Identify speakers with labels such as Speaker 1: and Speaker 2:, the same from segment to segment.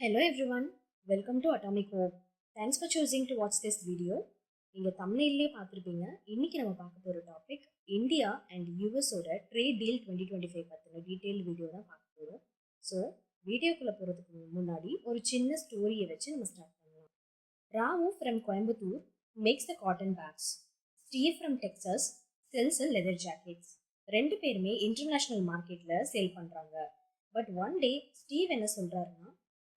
Speaker 1: Hello everyone, welcome to Atomic Hope. Thanks for choosing to watch this video. நீங்கள் தமிழ்லேயே பார்த்துருப்பீங்க. இன்னைக்கு நம்ம பார்க்க போகிற டாபிக் இந்தியா அண்ட் யூஎஸோட ட்ரேட் டீல் 2025 பற்றின டீட்டெயில் வீடியோ தான் பார்க்க போகிறோம். ஸோ வீடியோக்குள்ளே போகிறதுக்கு முன்னாடி ஒரு சின்ன ஸ்டோரியை வச்சு நம்ம ஸ்டார்ட் பண்ணலாம். Rao from Coimbatore makes the cotton bags. Steve from Texas sells leather jackets. ரெண்டு பேருமே இன்டர்நேஷ்னல் மார்க்கெட்டில் சேல் பண்ணுறாங்க. பட் ஒன் டே ஸ்டீவ் என்ன சொல்கிறாருன்னா,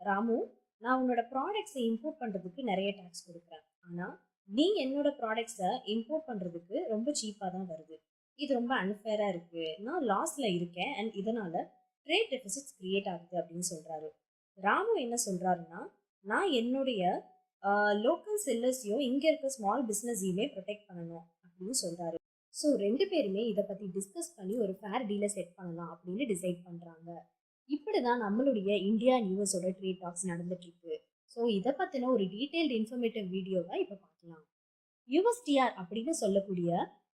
Speaker 1: ராமு, நான் உன்னோட ப்ராடக்ட்ஸை இம்போர்ட் பண்ணுறதுக்கு நிறைய டேக்ஸ் கொடுக்குறேன், ஆனால் நீ என்னோட ப்ராடக்ட்ஸை இம்போர்ட் பண்ணுறதுக்கு ரொம்ப சீப்பாக தான் வருது. இது ரொம்ப அன்ஃபேராக இருக்குது, நான் லாஸில் இருக்கேன் அண்ட் இதனால் ட்ரேட் டெபிசிட்ஸ் கிரியேட் ஆகுது அப்படின்னு சொல்கிறாரு. ராமு என்ன சொல்கிறாருன்னா, நான் என்னுடைய லோக்கல் செல்லர்ஸையும் இங்கே இருக்க ஸ்மால் பிஸ்னஸையுமே ப்ரொடெக்ட் பண்ணணும் அப்படின்னு சொல்கிறாரு. ஸோ ரெண்டு பேருமே இதை பற்றி டிஸ்கஸ் பண்ணி ஒரு ஃபேர் டீலை செட் பண்ணலாம் அப்படின்னு டிசைட் பண்ணுறாங்க. இப்படி தான் நம்மளுடைய இந்தியா அண்ட் யூஎஸோட ட்ரேட் டாக்ஸ் நடந்துட்டு இருக்கு. ஸோ இதை பற்றின ஒரு டீட்டெயில்டு இன்ஃபர்மேட்டிவ் வீடியோவை இப்போ பார்க்கலாம். யூஎஸ்டிஆர் அப்படின்னு சொல்லக்கூடிய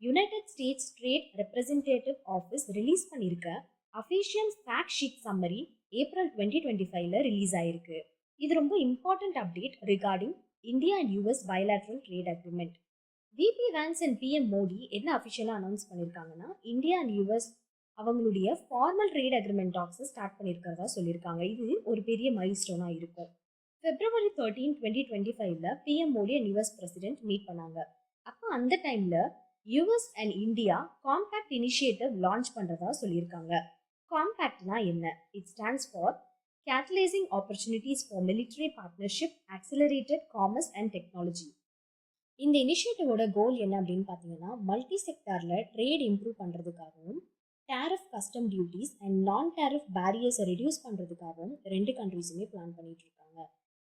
Speaker 1: United States trade representative office release பண்ணியிருக்க official fact sheet summary April 2025ல ரிலீஸ் ஆயிருக்கு. இது ரொம்ப important update regarding India and US bilateral trade agreement. VP Vance and PM Modi என்ன அஃபிஷியலாக அனௌன்ஸ் பண்ணியிருக்காங்கன்னா, இந்தியா அண்ட் யூஎஸ் அவங்களுடைய ஃபார்மல் ட்ரேட் அக்ரிமெண்ட் டாக்ஸை ஸ்டார்ட் பண்ணியிருக்கிறதா சொல்லியிருக்காங்க. இது ஒரு பெரிய மைல்ஸ்டோனாக இருக்கும். February 13, 2025ல PM Modi and US president meet பண்ணாங்க. அப்போ அந்த டைமில் US and India compact initiative launch பண்ணுறதா சொல்லியிருக்காங்க. காம்பேக்ட்னா என்ன? It stands for catalysing opportunities for military partnership, accelerated commerce and technology. இந்த இனிஷியேட்டிவோட கோல் என்ன அப்படின்னு பார்த்தீங்கன்னா, மல்டி செக்டாரில் ட்ரேட் இம்ப்ரூவ் பண்ணுறதுக்காகவும் tariff custom duties and non tariff பேரியர்ஸை ரெடியூஸ் பண்ணுறதுக்காகவும் ரெண்டு கண்ட்ரீஸுமே பிளான் பண்ணிட்டு இருக்காங்க.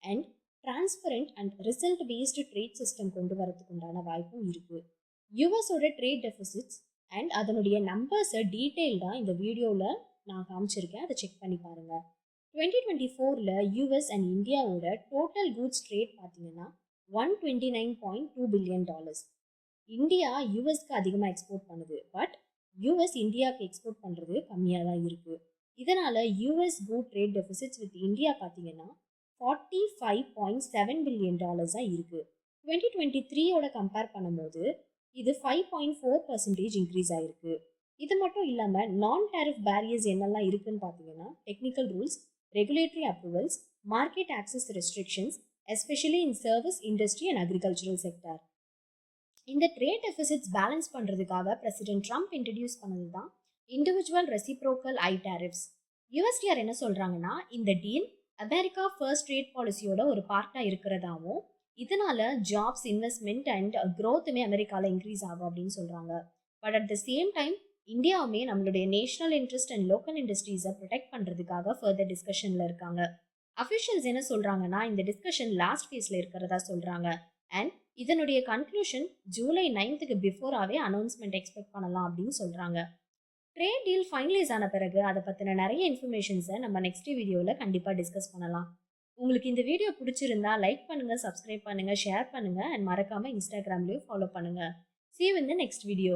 Speaker 1: And transparent and result based trade system கொண்டு வரதுக்கு உண்டான வாய்ப்பும் இருக்குது. யூஎஸோட ட்ரேட் டெபிசிட்ஸ் அண்ட் அதனுடைய நம்பர்ஸை டீட்டெயில்டாக இந்த வீடியோவில் நான் காமிச்சிருக்கேன், அதை செக் பண்ணி பாருங்கள். 2024ல் யூஎஸ் அண்ட் இந்தியாவோட டோட்டல் கூட்ஸ் ட்ரேட் பார்த்தீங்கன்னா $129.2 பில்லியன். இந்தியா யூஎஸ்க்கு அதிகமாக எக்ஸ்போர்ட் பண்ணுது, பட் யூஎஸ் இந்தியாவுக்கு எக்ஸ்போர்ட் பண்ணுறது கம்மியாக தான் இருக்குது. இதனால் US Koot trade deficits with India பார்த்தீங்கன்னா $45.7 பில்லியன் இருக்குது. 2023யோட கம்பேர் பண்ணும்போது இது 5.4% இன்க்ரீஸ் ஆகிருக்கு. இது மட்டும் இல்லாமல் நான் டேரிஃப் பேரியர்ஸ் என்னெல்லாம் இருக்குன்னு பார்த்தீங்கன்னா, technical rules, regulatory approvals, market access restrictions, especially in service industry and agricultural sector. இந்த ட்ரேட் டெபிசிட்ஸ் பேலன்ஸ் பண்ணுறதுக்காக பிரசிடென்ட் ட்ரம்ப் இன்ட்ரடியூஸ் பண்ணது தான் இண்டிவிஜுவல் ரெசிப்ரோக்கல் ஐ டேரிஃப்ஸ். யூஎஸ்டிஆர் என்ன சொல்கிறாங்கன்னா, இந்த டீல் அமெரிக்கா ஃபர்ஸ்ட் ட்ரேட் பாலிசியோட ஒரு பார்ட்டாக இருக்கிறதாவும், இதனால ஜாப்ஸ், இன்வெஸ்ட்மெண்ட் அண்ட் க்ரோத்துமே அமெரிக்காவில் இன்க்ரீஸ் ஆகும் அப்படின்னு சொல்கிறாங்க. But at the same time இந்தியாவுமே நம்மளுடைய நேஷனல் இன்ட்ரெஸ்ட் அண்ட் லோக்கல் இண்டஸ்ட்ரீஸை ப்ரொடெக்ட் பண்ணுறதுக்காக ஃபர்தர் டிஸ்கஷனில் இருக்காங்க. அஃபிஷியல்ஸ் என்ன சொல்கிறாங்கன்னா, இந்த டிஸ்கஷன் லாஸ்ட் ஃபேஸில் இருக்கிறதா சொல்கிறாங்க. அண்ட் இதனுடைய கன்க்ளூஷன் ஜூலை 9th பிஃபோராகவே அனௌன்ஸ்மெண்ட் எக்ஸ்பெக்ட் பண்ணலாம் அப்படின்னு சொல்கிறாங்க. ட்ரேட் டீல் ஃபைனலைஸ் ஆன பிறகு அதை பற்றின நிறைய இன்ஃபர்மேஷன்ஸை நம்ம நெக்ஸ்ட் வீடியோவில் கண்டிப்பாக டிஸ்கஸ் பண்ணலாம். உங்களுக்கு இந்த வீடியோ பிடிச்சிருந்தா லைக் பண்ணுங்கள், சப்ஸ்கிரைப் பண்ணுங்கள், ஷேர் பண்ணுங்கள் அண்ட் மறக்காமல் இன்ஸ்டாகிராம்லேயும் ஃபாலோ பண்ணுங்கள். See you in the next video.